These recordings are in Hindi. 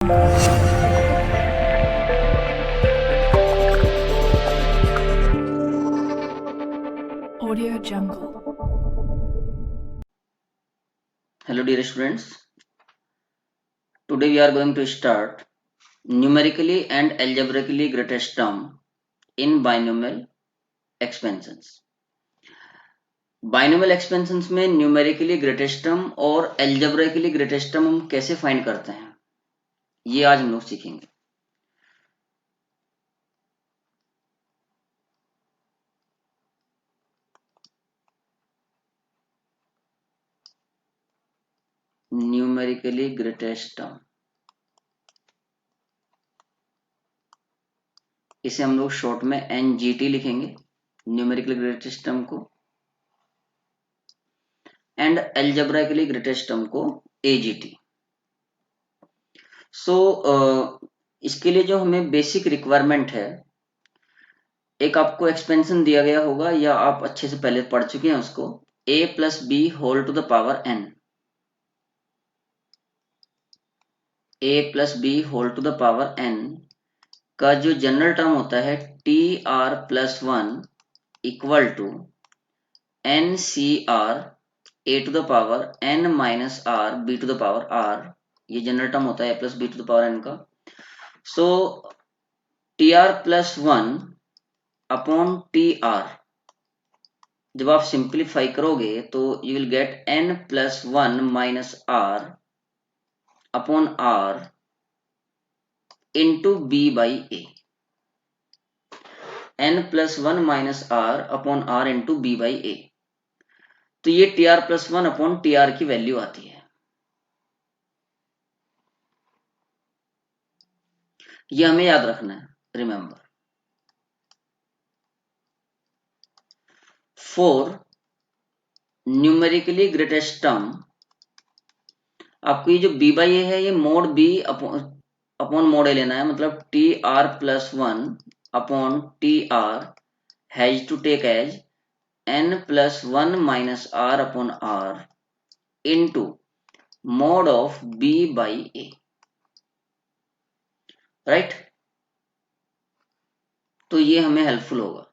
Audio Jungle. Hello dear students, today we are going to start numerically and algebraically greatest term in binomial expansions. Binomial expansions में numerically greatest term और algebraically greatest term हम कैसे फाइंड करते हैं ये आज हम लोग सीखेंगे. Numerically greatest term, इसे हम लोग शॉर्ट में NGT लिखेंगे, न्यूमेरिकली ग्रेटेस्ट टर्म को, एंड एल्जेब्राइकली ग्रेटेस्ट टर्म को AGT. इसके लिए जो हमें बेसिक रिक्वायरमेंट है, एक आपको एक्सपेंशन दिया गया होगा या आप अच्छे से पहले पढ़ चुके हैं उसको, a plus b whole to the power n. a plus b whole to the power n का जो जनरल टर्म होता है tr plus 1 equal to ncr a to the power n minus r b to the power r. ये जनरल टर्म होता है a plus b to the power n का. So tr plus 1 upon tr जब आप सिंप्लीफाई करोगे तो you will gate n plus 1 minus r upon r into b by a. n plus 1 minus r upon r into b by a. तो ये tr प्लस 1 अपॉन tr की वैल्यू आती है. ये हमें याद रखना है. Remember, for numerically greatest term आपको ये जो b बाई a है ये mod b upon mod a लेना है. मतलब tr plus 1 upon tr has to take as n plus 1 minus r upon r into mod of b by a. Right, तो ये हमें हेल्पफुल होगा.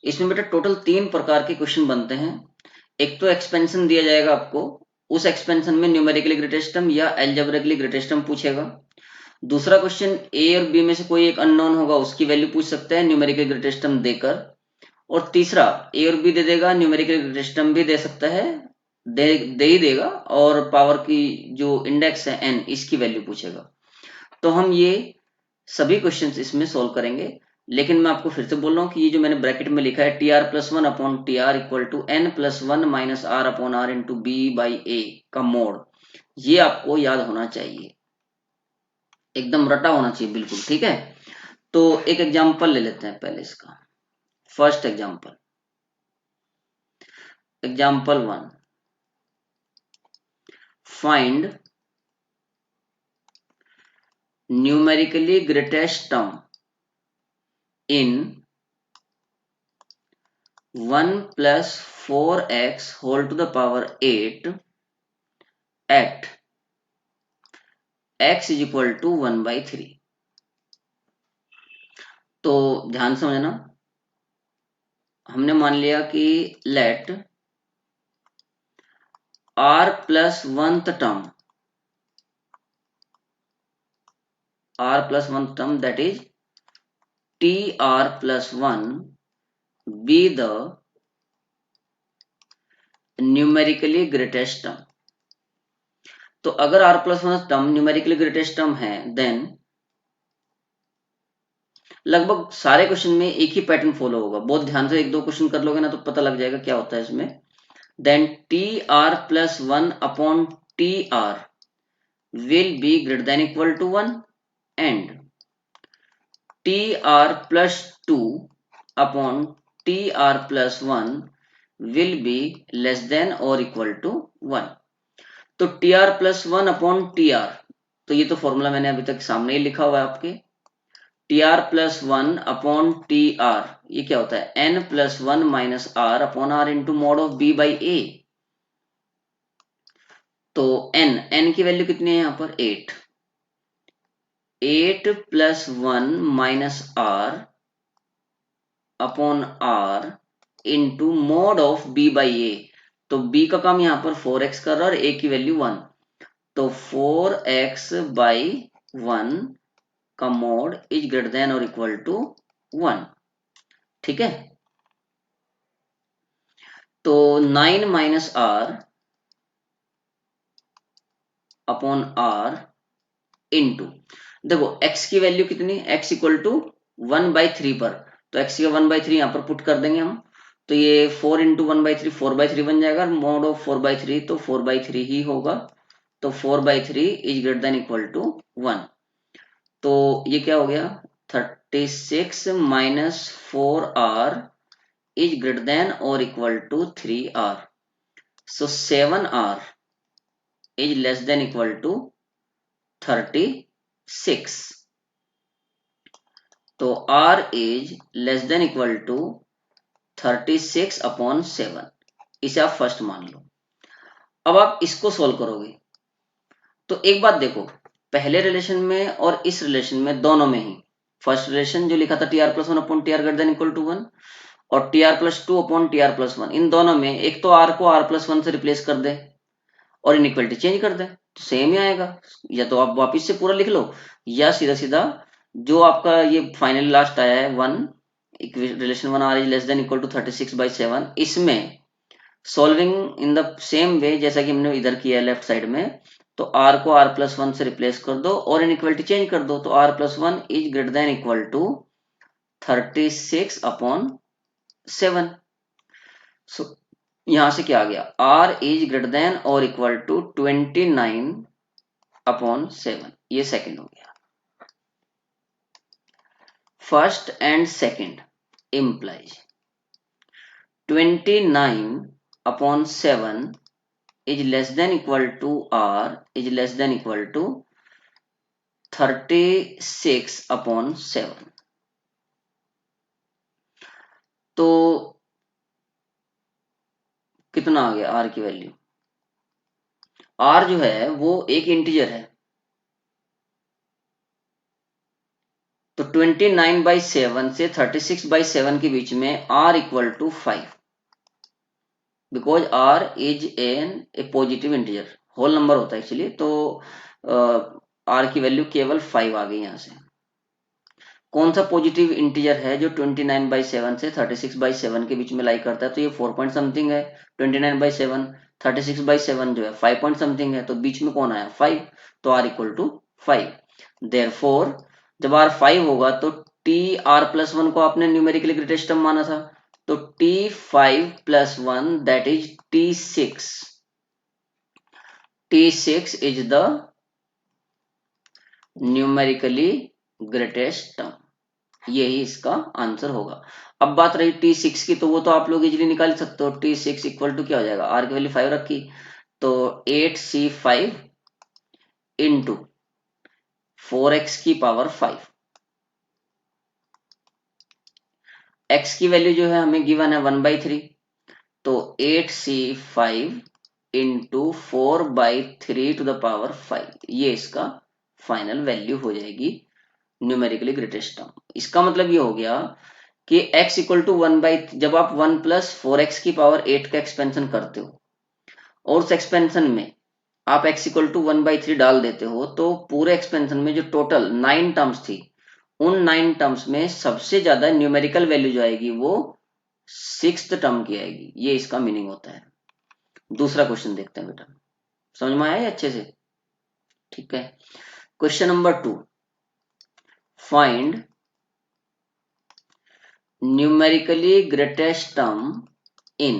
इसमें बेटा टोटल 3 प्रकार के क्वेश्चन बनते हैं. एक तो एक्सपेंशन दिया जाएगा आपको, उस एक्सपेंशन में न्यूमेरिकली ग्रेटेस्ट टर्म या अलजेब्रिकली ग्रेटेस्ट टर्म पूछेगा. दूसरा क्वेश्चन ए और बी में से कोई एक अननोन होगा, उसकी वैल्यू पूछ सकता है न्यूमेरिकल ग्रेटेस्ट टर्म देकर. और तीसरा ए और बी दे देगा, न्यूमेरिकल ग्रेटेस्ट टर्म भी दे सकता है, दे ही देगा, और पावर की जो इंडेक्स है n इसकी वैल्यू पूछेगा. तो हम ये सभी क्वेश्चंस इसमें सोल्व करेंगे. लेकिन मैं आपको फिर से बोल रहा हूँ कि ये जो मैंने ब्रैकेट में लिखा है tr plus 1 upon tr equal to n plus 1 minus r upon r into b by a का मोड, ये आपको याद होना चाहिए, एकदम रटा होना चाहिए बिल्कुल. ठीक है, तो एक एग्जांपल ले लेते हैं पहले इसका. First example 1, find numerically greatest term in 1 plus 4x whole to the power 8 at x is equal to 1 by 3. तो ध्यान समझना, हमने मान लिया कि let r plus 1th term that is tr plus 1 be the numerically greatest term. तो अगर r plus 1 term numerically greatest term है, देन लगभग सारे क्वेश्चन में एक ही पैटर्न फॉलो होगा. बहुत ध्यान से एक दो क्वेश्चन कर लोगे ना तो पता लग जाएगा क्या होता है इसमें. Then tr plus 1 upon tr will be greater than equal to 1 and tr plus 2 upon tr plus 1 will be less than और इक्वल टू 1. तो tr प्लस 1 अपॉन tr, तो ये तो फॉर्मूला मैंने अभी तक सामने ही लिखा हुआ है आपके. tr प्लस 1 अपॉन tr ये क्या होता है, n plus 1 minus r upon r into mod of b by a. तो n की वैल्यू कितनी है यहाँ पर 8 plus 1 minus are upon are into mod of b by A. तो b का काम यहाँ पर 4x कर रहा है और a की वैल्यू 1, तो 4x बाई 1 का मॉड इज ग्रेटर देन और इक्वल टू 1। ठीक है, तो 9 minus are upon are into, देखो x की वैल्यू कितनी, x इक्वल टू 1/3 पर, तो x का 1/3 यहाँ पर पुट कर देंगे हम, तो ये 4 इंटू 1/3 4/3 बन जाएगा, मॉड ऑफ 4/3 तो 4/3 ही होगा, तो 4/3 is greater than equal to 1। तो ये क्या हो गया, 36 माइनस 4r इज ग्रेटर देन और equal to 3r, so 7r is less than equal to 36। तो r is less than equal to 36 upon 7, इसे आप फर्स्ट मान लो। अब आप इसको सोल्व करोगे तो एक बात देखो, पहले रिलेशन में और इस रिलेशन में, दोनों में ही, फर्स्ट रिलेशन जो लिखा था tr+1 upon tr greater than equal to 1 और tr+2 अपॉन tr+1, इन दोनों में एक तो r को r+1 से रिप्लेस कर दे और इनइक्वालिटी चेंज कर दे तो सेम ही आएगा। या तो आप वापिस से पूरा लिख लो या सीधा सीधा जो आपका ये फाइनल लास्ट आया है 1 relation 1 r is less than equal to 36/7, इसमें solving in the same way जैसा कि हमने इधर किया है लेफ्ट साइड में, तो r को r+1 से रिप्लेस कर दो और इनइक्वालिटी चेंज कर दो, तो r+1 is greater than equal to 36 upon 7। So यहां से क्या आ गया, r इज ग्रेटर देन और इक्वल टू 29 अपॉन 7, ये सेकंड हो गया। First and second implies 29 upon 7 is less than equal to r is less than equal to 36 upon 7। तो कितना आ गया r की वैल्यू, r जो है वो एक इंटीजर है, तो 29/7 से 36/7 के बीच में r equal to 5, because r is an a positive integer, whole number होता है एक्चुअली, तो r की वैल्यू केवल 5 आ गई यहां से। कौन सा पॉजिटिव इंटीजर है जो 29/7 से 36/7 के बीच में लाई करता है, तो ये 4 पॉइंट समथिंग है, 29/7, 36/7 जो है 5 पॉइंट समथिंग है, तो बीच में कौन आया 5, तो r इक्वल टू 5। देयरफॉर जब r 5 होगा तो tr+1 को आपने न्यूमेरिकली ग्रेटेस्ट टर्म माना था, तो t5+1 that is t6, t6 is the numerically greatest term, यही इसका आंसर होगा। अब बात रही t6 की, तो वो तो आप लोग इजीली निकाल सकते हो, t6 इक्वल टू क्या हो जाएगा, r की वैल्यू 5 रखी तो 8c5 इंटू 4x की पावर 5, x की वैल्यू जो है हमें गिवन है 1/3, तो 8c5 into 4/3 to the power 5, ये इसका फाइनल वैल्यू हो जाएगी न्यूमेरिकली ग्रेटेस्ट टर्म। इसका मतलब ये हो गया कि x इक्वल टू 1/, जब आप 1 प्लस 4x की पावर 8 का एक्सपेंशन करते हो और उस एक्सपेंशन में आप x इक्वल टू 1/3 डाल देते हो, तो पूरे एक्सपेंशन में जो टोटल 9 टर्म्स थी, उन 9 टर्म्स में सबसे ज्यादा न्यूमेरिकल वैल्यू जो आएगी वो 6th टर्म की आएगी, ये इसका मीनिंग होता है। दूसरा क्वेश्चन देखते हैं बेटा, समझ में आया है अच्छे से, ठीक है। Question number 2, find numerically greatest term in,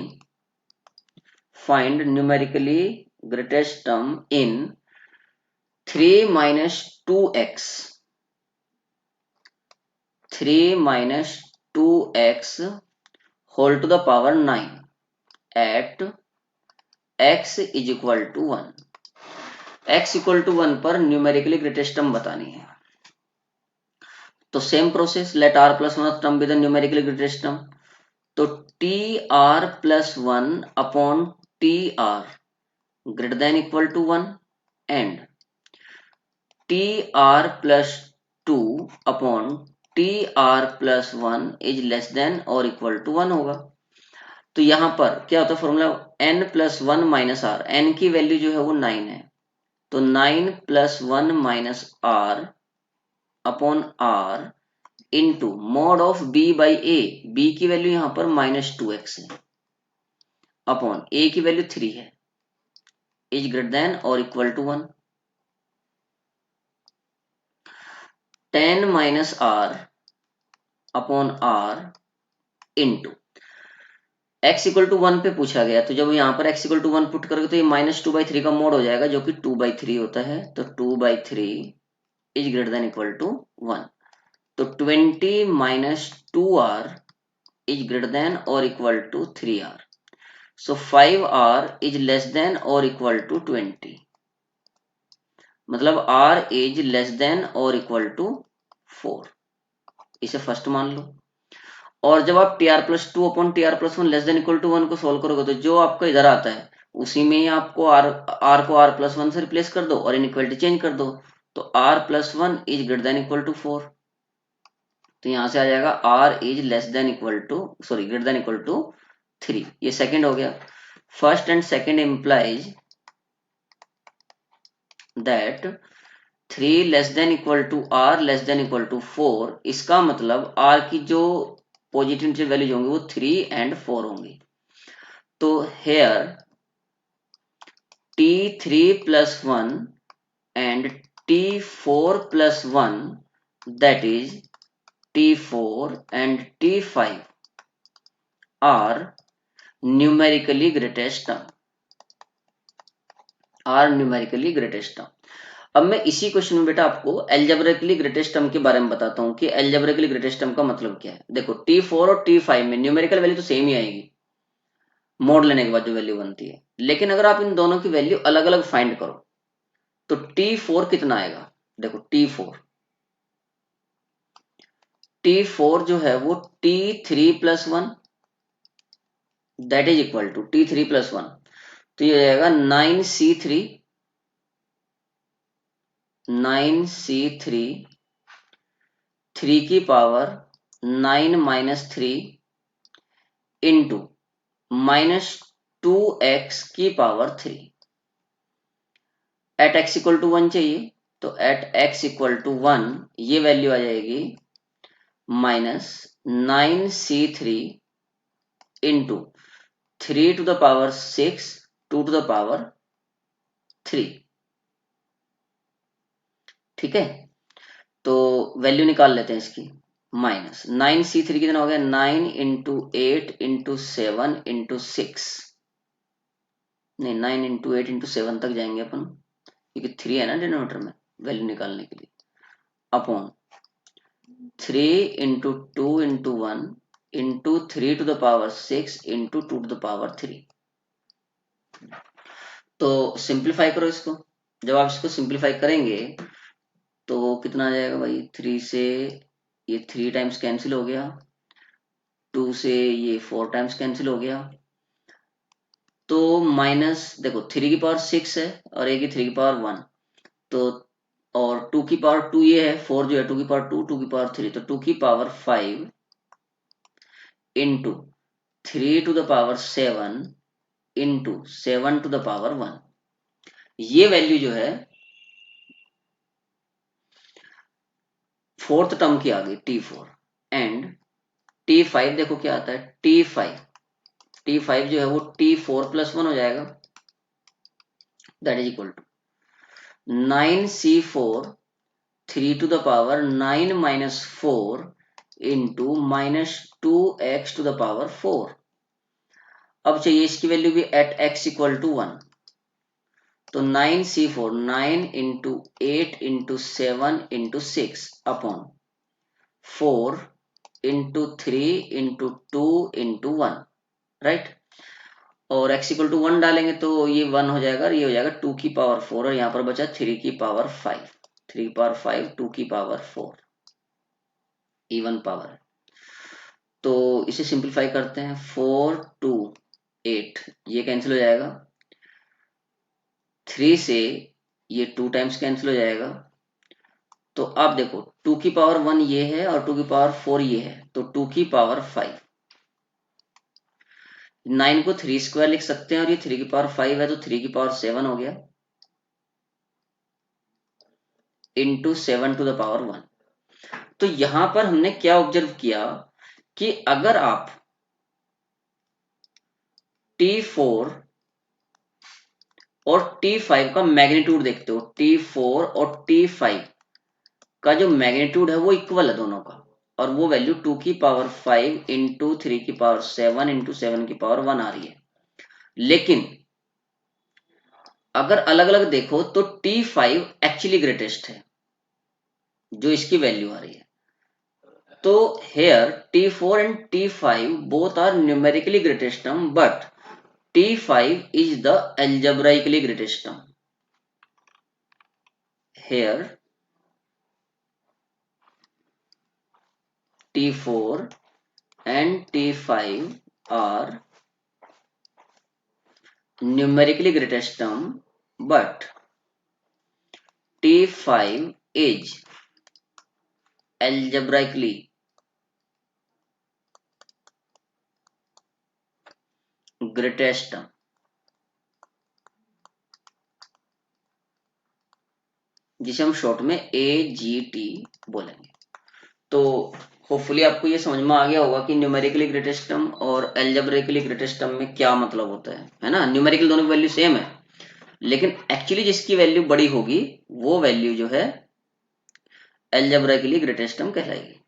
find numerically greatest term in 3 minus 2x, 3 minus 2x whole to the power 9 at x is equal to 1, x equal to 1 पर numerically greatest term बतानी है, तो same process, let r+1 term be the numerically greatest term, तो tr+1 upon tr greater than equal to 1 and tr plus 2 upon tr plus 1 is less than or equal to 1 होगा। तो यहां पर क्या होता है formula, n plus 1 minus r, n की वैल्यू जो है वो 9 है, तो 9 plus 1 minus are upon are into mod of b by a, b की वैल्यू यहां पर -2x है, अपॉन ए की वैल्यू 3 है, इज ग्रेटर देन और equal to 1। 10 minus are upon are into x equal to 1 पे पूछा गया, तो जब यहाँ पर x इक्वल टू 1 पुट करोगे तो ये -2/3 का मोड हो जाएगा जो कि 2/3 होता है, तो 2/3 is greater than equal to 1। तो 20 माइनस 2r इज ग्रेटर देन और equal to 3r, so 5r is less than और इक्वल टू 20, मतलब r इज लेस देन और इक्वल टू 4, इसे फर्स्ट मान लो। और जब आप T R plus 2 upon T R plus 1 less than equal to 1 को सोल्व करोगे तो जो आपका इधर आता है उसी में ही आपको r को r प्लस 1 से रिप्लेस कर दो और इनइक्वालिटी चेंज कर दो, तो r plus 1 is greater than equal to 4, तो यहां से आ जाएगा r is less than equal to greater than equal to 3। ये सेकंड हो गया। First and second implies that 3 less than equal to r less than equal to 4, इसका मतलब r की जो पॉजिटिव वैल्यूज होंगी वो 3 एंड 4 होंगी। तो hair t3 plus 1 and t4 plus 1, that is t4 and t5 are numerically greatest term, अब मैं इसी क्वेश्चन में बेटा आपको एल्जेब्रिकली ग्रेटेस्ट टर्म के बारे में बताता हूं कि एल्जेब्रिकली ग्रेटेस्ट टर्म का मतलब क्या है। देखो t4 और t5 में न्यूमेरिकल वैल्यू तो सेम ही आएगी मोड लेने के बाद जो वैल्यू बनती है, लेकिन अगर आप इन दोनों की वैल्यू अलग अलग फाइंड करो तो t4 कितना आएगा। देखो t4 जो है वो t3 plus 1 that is equal to t3 plus 1, तो ये हो जाएगा 9c3 3 की पावर 9 माइनस 3 इंटू -2x की power 3, at x equal to 1 चाहिए, तो एट x इक्वल टू 1 ये वैल्यू आ जाएगी -9c3 into 3 to the power 6 2 to the power 3, ठीक है। तो वैल्यू निकाल लेते हैं इसकी, -9c3 कितना हो गया, 9 इंटू 8 इंटू 7 इंटू 6, नहीं 9 इंटू 8 इंटू 7 तक जाएंगे अपन क्योंकि 3 है ना डिनोमिनेटर में वैल्यू निकालने के लिए, upon 3 into 2 into 1 into 3 to the power 6 into 2 to the power 3। तो सिंप्लीफाई करो इसको, जब आप इसको सिंप्लीफाई करेंगे तो कितना आ जाएगा भाई, 3 से ये 3 टाइम्स कैंसिल हो गया, 2 से ये 4 टाइम्स कैंसिल हो गया, तो माइनस देखो 3 की पावर 6 है और a की 3 की पावर 1, तो और 2 की पावर 2 ये है, 4 जो है 2 की पावर 2 2 की पावर 3, तो 2 की power 5 into 3 to the power 7 into 7 to the power 1, ये वैल्यू जो है फोर्थ टर्म की आ गई t4 एंड t5 देखो क्या आता है, t5 जो है वो t4 प्लस 1 हो जाएगा, that is equal to 9c4 3 to the power 9 minus 4 into -2x to the power 4। अब चाहिए इसकी वैल्यू भी एट x इक्वल टू 1, तो 9c4 9 into 8 into 7 into 6 upon 4 into 3 into 2 into 1, right. और x इक्वल टू 1 डालेंगे तो ये 1 हो जाएगा और ये हो जाएगा 2 की पावर 4 और यहाँ पर बचा 3 की पावर 5, 3 की पावर 5 2 की पावर 4 इवन पावर है। तो इसे सिंप्लीफाई करते हैं, 4 2 8 ये कैंसिल हो जाएगा, 3 से ये 2 टाइम्स कैंसिल हो जाएगा। तो अब देखो 2 की पावर 1 ये है और 2 की पावर 4 ये है, तो 2 की पावर 5। 9 को 3 स्क्वायर लिख सकते हैं और ये 3 की पावर 5 है तो 3 की पावर 7 हो गया इंटू 7 टू द पावर 1। तो यहां पर हमने क्या ऑब्जर्व किया कि अगर आप T4 और T5 का मैग्नीट्यूड देखते हो, T4 और T5 का जो मैग्नीट्यूड है वो इक्वल है दोनों का, और वो वैल्यू 2 की पावर 5 इंटू 3 की पावर 7 इंटू 7 की पावर 1 आ रही है। लेकिन अगर अलग अलग देखो तो T5 एक्चुअली ग्रेटेस्ट है, जो इसकी वैल्यू आ रही है। तो here T4 and T5 both are numerically greatest term, but T5 is the algebraically greatest term. Here T4 and T5 are numerically greatest term, but T5 is algebraically greatest term. जिसे हम शॉर्ट में AGT बोलेंगे। तो होपफुली आपको ये समझ में आ गया होगा कि न्यूमेरिकली ग्रेटेस्ट टर्म और एल्जेब्रिकली ग्रेटेस्ट टर्म में क्या मतलब होता है ना। न्यूमेरिकल दोनों की वैल्यू सेम है, लेकिन एक्चुअली जिसकी वैल्यू बड़ी होगी वो वैल्यू जो है एल्जेब्रिकली ग्रेटेस्ट टर्म कहलाएगी।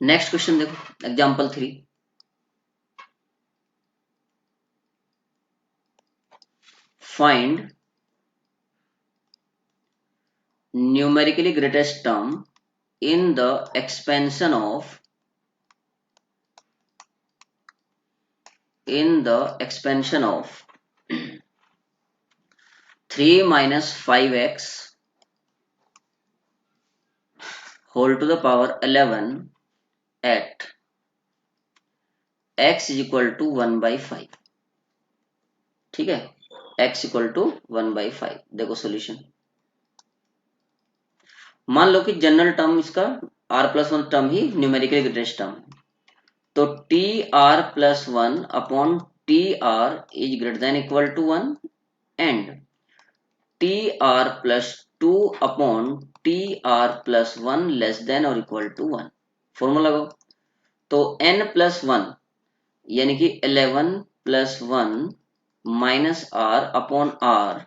नेक्स्ट क्वेश्चन देखो, example 3। Find numerically greatest term in the expansion of expansion of 3 minus 5x whole to the power 11 at x is equal to 1 by 5। ठीक है, x इक्वल टू 1/5। देखो सॉल्यूशन, मान लो कि जनरल टर्म इसका r+1 टर्म ही न्यूमेरिकली ग्रेटेस्ट टर्म है, तो tr+1 upon tr is greater than equal to 1 and tr+2 अपॉन tr+1 लेस देन और इक्वल टू 1। फॉर्मूला लगाओ, तो n+1 यानी कि 11+1 minus r upon r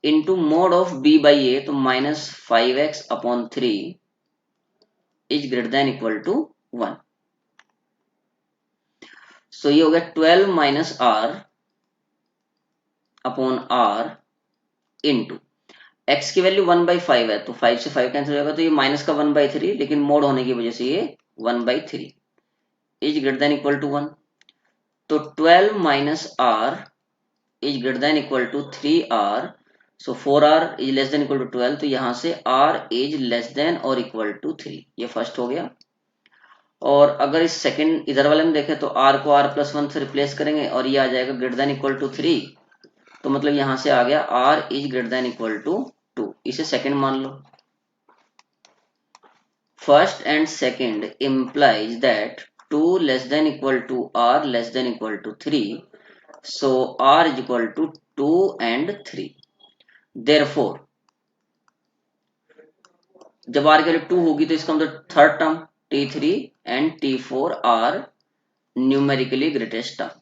into mod of b by A, तो -5x upon 3 is greater than equal to 1। So ये हो गया 12 minus r upon r into x की वैल्यू 1/5 है, तो 5 से 5 कैंसिल हो जाएगा, तो ये माइनस का 1/3, लेकिन मोड होने की वजह से ये 1/3 is greater than equal to 1। तो 12 minus r is greater than equal to 3r, so 4r is less than equal to 12, तो यहां से r इज लेस देन और इक्वल टू 3। ये फर्स्ट हो गया। और अगर इस सेकंड इधर वाले में देखें तो r को r+1 से रिप्लेस करेंगे और ये आ जाएगा ग्रेटर देन इक्वल टू 3, तो मतलब यहां से आ गया r is greater than equal to 2। इसे सेकंड मान लो। First and second implies that 2 less than equal to r less than equal to 3, so r is equal to 2 and 3। therefore जब r की वैल्यू 2 होगी तो इसका मतलब third term t3 and t4 are numerically greatest term.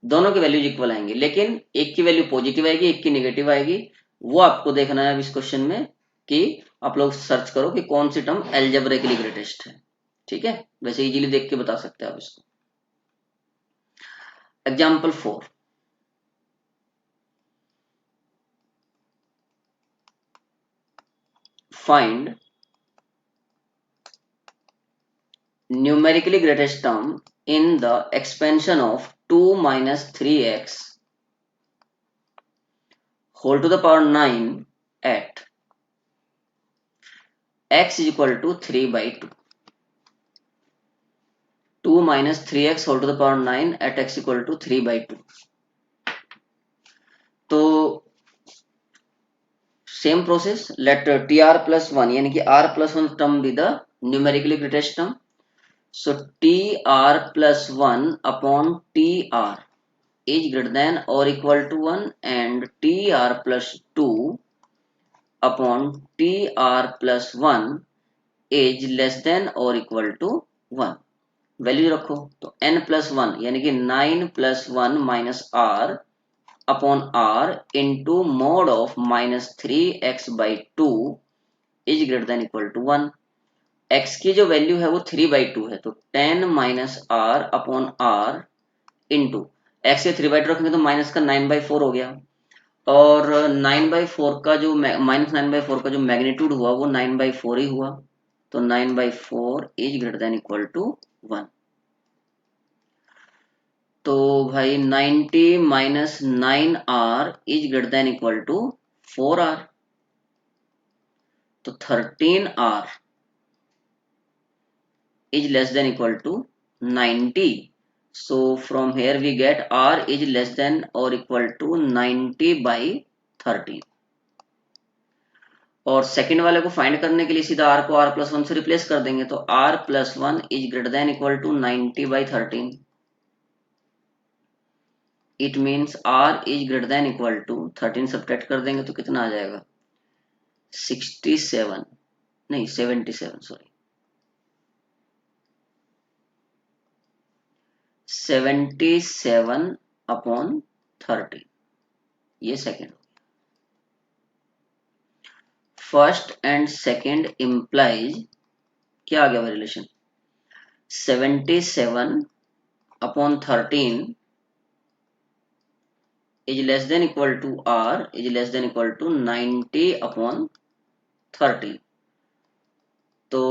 दोनों की वैल्यूज इक्वल आएंगे, लेकिन एक की वैल्यू पॉजिटिव आएगी, एक की नेगेटिव आएगी। वो आपको देखना है अब इस क्वेश्चन में कि आप लोग सर्च करो कि कौन सी टर्म एल्जेब्रिकली ग्रेटेस्ट है। ठीक है, वैसे इजीली देख के बता सकते हैं आप इसको। Example 4, find numerically greatest term in the expansion of 2 minus 3x whole to the power 9 at x is equal to 3/2। 2 minus 3x whole to the power 9 at x equal to 3/2। तो same process, let tr plus 1 यानी कि r plus 1 term be the numerically greatest term। So tr plus 1 upon tr is greater than or equal to 1 and tr plus 2 upon tr plus 1 is less than or equal to 1। Value रखो तो n plus 1 यानी कि 9 plus 1 minus r upon r into mod of minus 3x by 2 is greater than equal to 1। x की जो वैल्यू है वो 3/2 है, तो 10 minus r upon r into x के 3/2 रखेंगे तो माइनस का 9/4 हो गया, और 9/4 का जो माइनस 9/4 का जो मैग्नीट्यूड हुआ वो 9/4 ही हुआ, तो 9/4 is greater than equal to 1। तो भाई 90 minus 9r is greater than equal to 4r, तो 13r is less than equal to 90। So from here we get r is less than or equal to 90/13। और सेकंड वाले को फाइंड करने के लिए सीधा r को r plus 1 से रिप्लेस कर देंगे, तो r plus 1 is greater than equal to 90/13। It means r is greater than equal to 13 subtract कर देंगे तो कितना आ जाएगा 67, नहीं 77, सॉरी 77/13, ये second. First and second implies क्या आ गया relation, 77/13 is less than equal to r is less than equal to 90/13। तो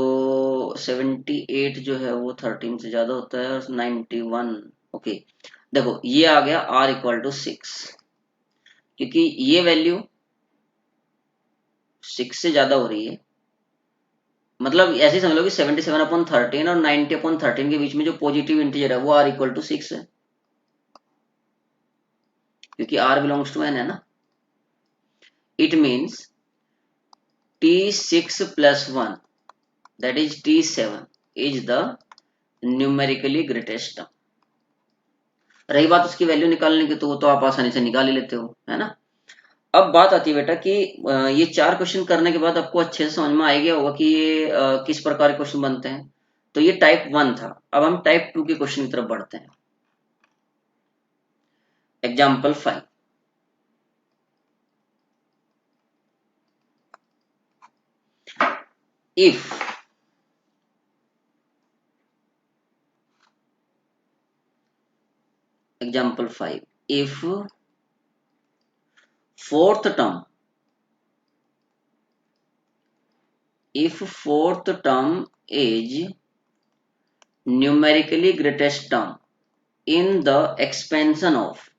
78 जो है वो 13 से ज्यादा होता है और 91, ओके देखो ये आ गया r इक्वल टू 6, क्योंकि ये वैल्यू 6 से ज्यादा हो रही है, मतलब ऐसे समझ लो कि 77/13 और 90/13 के बीच में जो पॉजिटिव इंटीजर है वो r इक्वल टू 6 है, क्योंकि r बिलोंग्स टू n है ना। It means t6 plus 1 that is t7 is the numerically greatest term। रही बात उसकी वैल्यू निकालने की, तो वो तो आप आसानी से निकाल ही लेते हो, है ना। अब बात आती है बेटा कि ये 4 क्वेश्चन करने के बाद आपको अच्छे से समझ में आ गया होगा कि ये किस प्रकार के क्वेश्चन बनते हैं। तो ये टाइप 1 था, अब हम टाइप 2 के क्वेश्चन की तरफ बढ़ते हैं। Example 5, if example 5 if fourth term is numerically greatest term in the expansion of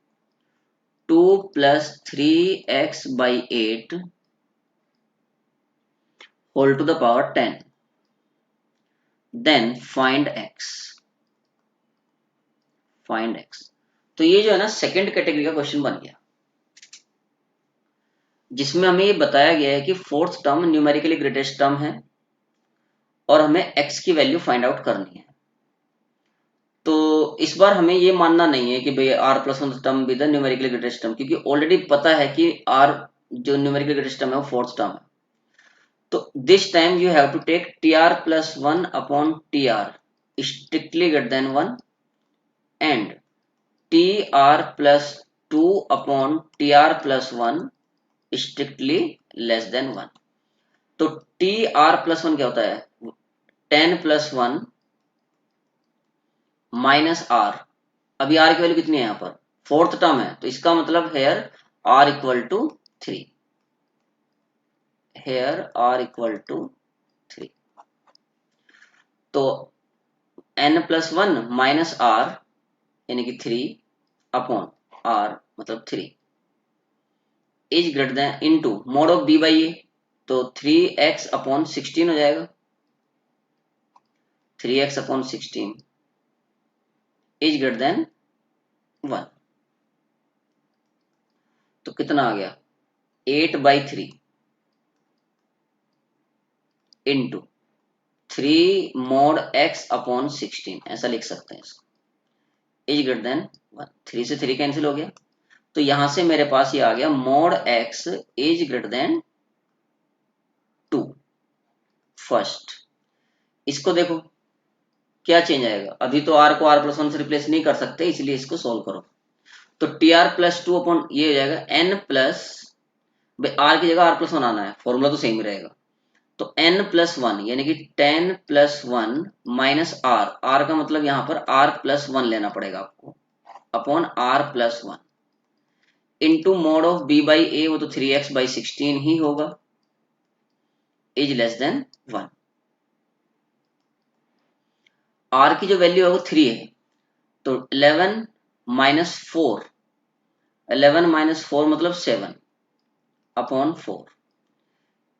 2 plus 3x by 8 whole to the power 10, then find x। तो ये जो है ना सेकंड कैटेगरी का क्वेश्चन बन गया, जिसमें हमें ये बताया गया है कि fourth term numerically greatest term है और हमें x की वैल्यू फाइंड आउट करनी है। तो इस बार हमें ये मानना नहीं है कि भाई r plus 1 टर्म भी द न्यूमेरिकली ग्रेटेस्ट टर्म, क्योंकि ऑलरेडी पता है कि r जो न्यूमेरिकली ग्रेटेस्ट टर्म है वो फोर्थ टर्म है। तो this time you have to take tr plus 1 upon tr strictly greater than 1 and tr plus 2 upon tr plus 1 strictly less than 1। तो tr plus 1 क्या होता है 10 plus 1 माइनस r, अभी r की वैल्यू कितनी है यहाँ पर फोर्थ टर्म है, तो इसका मतलब here r equal to 3, here r equal to 3। तो n plus 1 माइनस r यानी कि 3 अपॉन r मतलब 3 is greater then into mode of b by a, तो 3x अपॉन 16 हो जाएगा, 3x upon 16 is greater then 1। तो कितना आ गया 8/3 इंटू 3 mod x अपॉन 16, ऐसा लिख सकते हैं इसको, इज ग्रेटर देन 1। 3 से 3 कैंसिल हो गया, तो यहां से मेरे पास ये आ गया mod x is greater then 2। First इसको देखो क्या चेंज आएगा, अभी तो r को r+1 से रिप्लेस नहीं कर सकते, इसलिए इसको सोल्व करो। तो tr+2 अपॉन ये हो जाएगा n प्लस, r की जगह r+1 आना है, फॉर्मूला तो सेम ही रहेगा। तो n+1 यानी कि 10+1 माइनस r का मतलब यहाँ पर r+1 लेना पड़ेगा आपको, upon r+1 into mod of b by a, वो तो 3x/16 ही होगा, इज लेस देन 1। r की जो वैल्यू है वो 3 है, तो 11 माइनस 4, 11 माइनस 4 मतलब 7 upon 4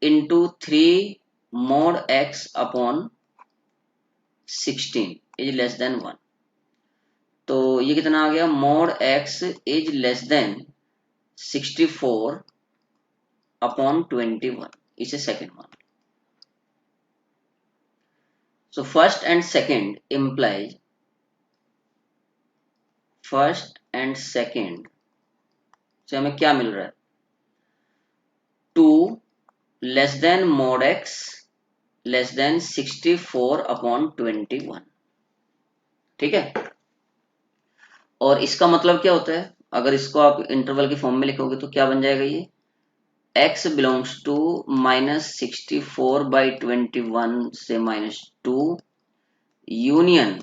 into 3 mod x upon 16 is less then 1। तो ये कितना आ गया, mod x is less then 64 upon 21, इसे सेकेंड मान। So first and second implies, first and second से हमें क्या मिल रहा है, 2 less than mod x less than 64 upon 21। ठीक है, और इसका मतलब क्या होता है, अगर इसको आप इंटरवल की फॉर्म में लिखोगे तो क्या बन जाएगा, ये x बिलोंग्स टू -64/21 से -2 यूनियन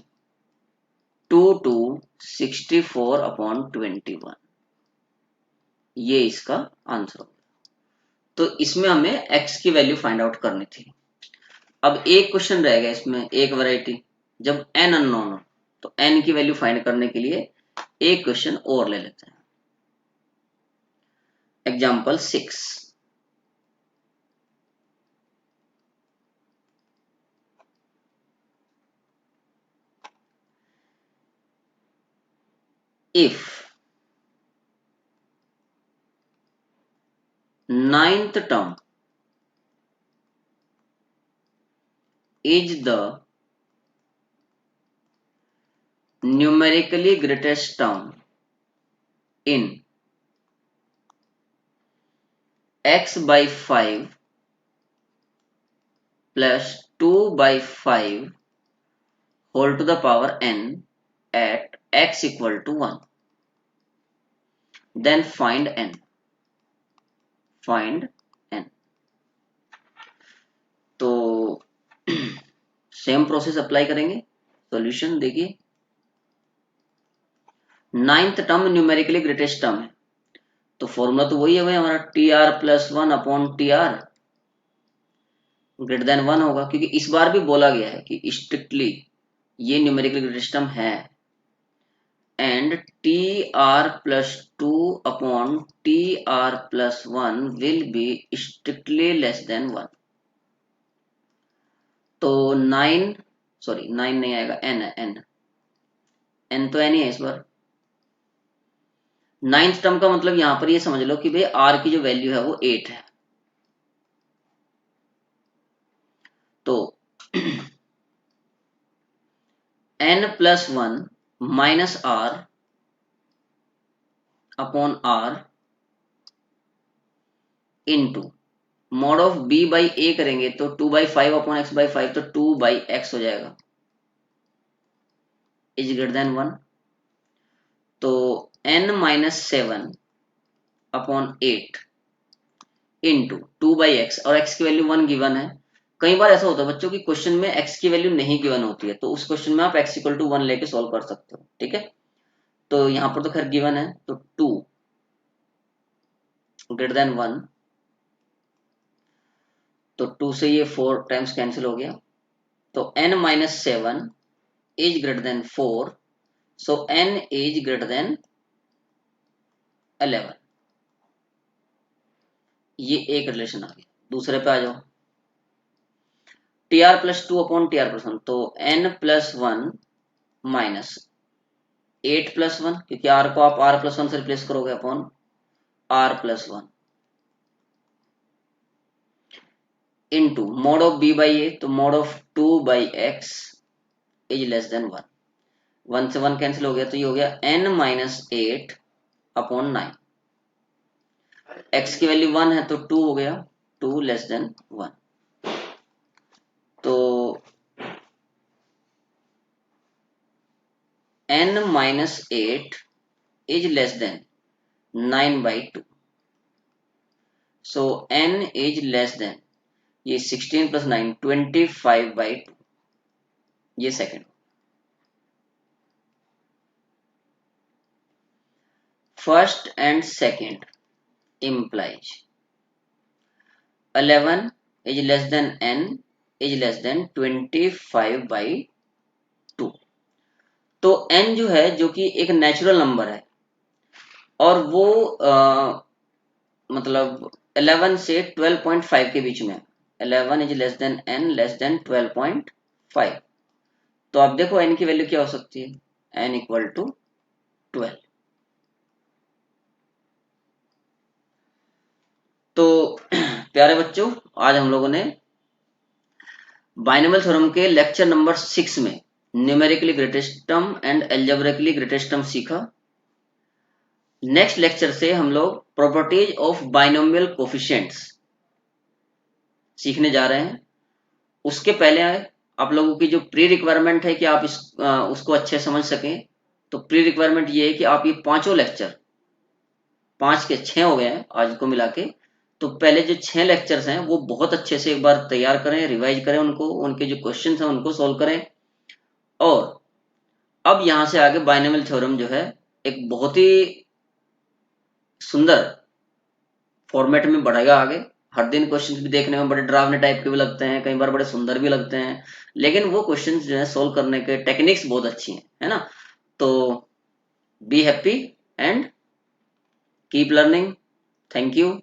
2 टू 64 अपॉन 21, ये इसका आंसर होगा। तो इसमें हमें x की वैल्यू फाइंड आउट करनी थी। अब एक क्वेश्चन रहेगा इसमें, एक वैरायटी, जब n अननोन हो तो n की वैल्यू फाइंड करने के लिए एक क्वेश्चन और ले लेते हैं। Example 6, if ninth term is the numerically greatest term in x/5 plus 2/5 whole to the power n at x equal to 1, then find n, find n। तो सेम प्रोसेस अप्लाई करेंगे। सॉल्यूशन देखिए, ninth term numerically greatest term है, तो फॉर्मूला तो वही है भाई हमारा, tr+1 upon tr greater then 1 होगा, क्योंकि इस बार भी बोला गया है कि स्ट्रिक्टली ये न्यूमेरिकली ग्रेटेस्ट टर्म है, एंड tr+2 अपॉन tr+1 will be strictly less than 1। तो 9 नहीं आएगा, n है, n तो n ही है इस बार। नाइन्थ टर्म का मतलब यहां पर ये समझ लो कि भाई r की जो वैल्यू है वो 8 है। तो n+1 minus r upon r into mod of b by a करेंगे तो 2/5 अपॉन x/5, तो 2/x हो जाएगा, इज ग्रेटर देन 1। तो n-7 अपॉन 8 इंटू 2/x, और x की वैल्यू 1 गिवन है। कई बार ऐसा होता है बच्चों की क्वेश्चन में x की वैल्यू नहीं गिवन होती है, तो उस क्वेश्चन में आप x इक्वल टू 1 लेके सॉल्व कर सकते हो। ठीक है, तो यहाँ पर तो खैर गिवन है, तो 2 ग्रेटर देन 1, तो 2 से ये 4 टाइम्स कैंसिल हो गया, तो n-7 is greater then 4, so n is greater then 11। ये एक रिलेशन आ गया। दूसरे पे आ जाओ, tr+2 अपॉन tr+1, तो n+1 माइनस 8+1, क्योंकि r को आप r+1 से रिप्लेस करोगे upon r+1 into mod of b by a, तो mod of 2/x is less then 1। 1 से 1 कैंसिल हो गया, तो ये हो गया n-8 अपॉन 9। x की वैल्यू 1 है तो 2 हो गया, 2 लेस देन 1। तो n-8 is less than 9/2, so n is less than ये 16 + 9 25/2, ये second. First and second implies 11 is less than n is less than 25/2। तो n जो है, जो कि एक नेचुरल नंबर है, और वो मतलब 11 से 12.5 के बीच में। 11 is less then n less than 12.5। तो आप देखो n की वैल्यू क्या हो सकती है, n इक्वल टू 12। तो प्यारे बच्चों, आज हम लोगों ने बाइनोमियल थ्योरम के लेक्चर नंबर 6 में numerically greatest term and algebraically greatest term सीखा। नेक्स्ट लेक्चर से हम लोग प्रॉपर्टीज ऑफ बाइनोमियल कोफिशिएंट्स सीखने जा रहे हैं। उसके पहले आप लोगों की जो प्री रिक्वायरमेंट है कि आप उसको अच्छे समझ सकें, तो प्री रिक्वायरमेंट ये है कि आप ये पांचों लेक्चर, 5 के 6 हो गए हैं आज को मिला के, तो पहले जो 6 लेक्चर्स हैं वो बहुत अच्छे से एक बार तैयार करें, रिवाइज करें उनको, उनके जो क्वेश्चन हैं उनको सोल्व करें। और अब यहां से आगे बाइनोमियल थ्योरम जो है एक बहुत ही सुंदर फॉर्मेट में बढ़ेगा आगे। हर दिन क्वेश्चंस भी देखने में बड़े डरावने टाइप के भी लगते हैं, कई बार बड़े सुंदर भी लगते हैं, लेकिन वो क्वेश्चंस जो है सोल्व करने के टेक्निक्स बहुत अच्छी हैं, है ना। तो be happy and keep learning. Thank you.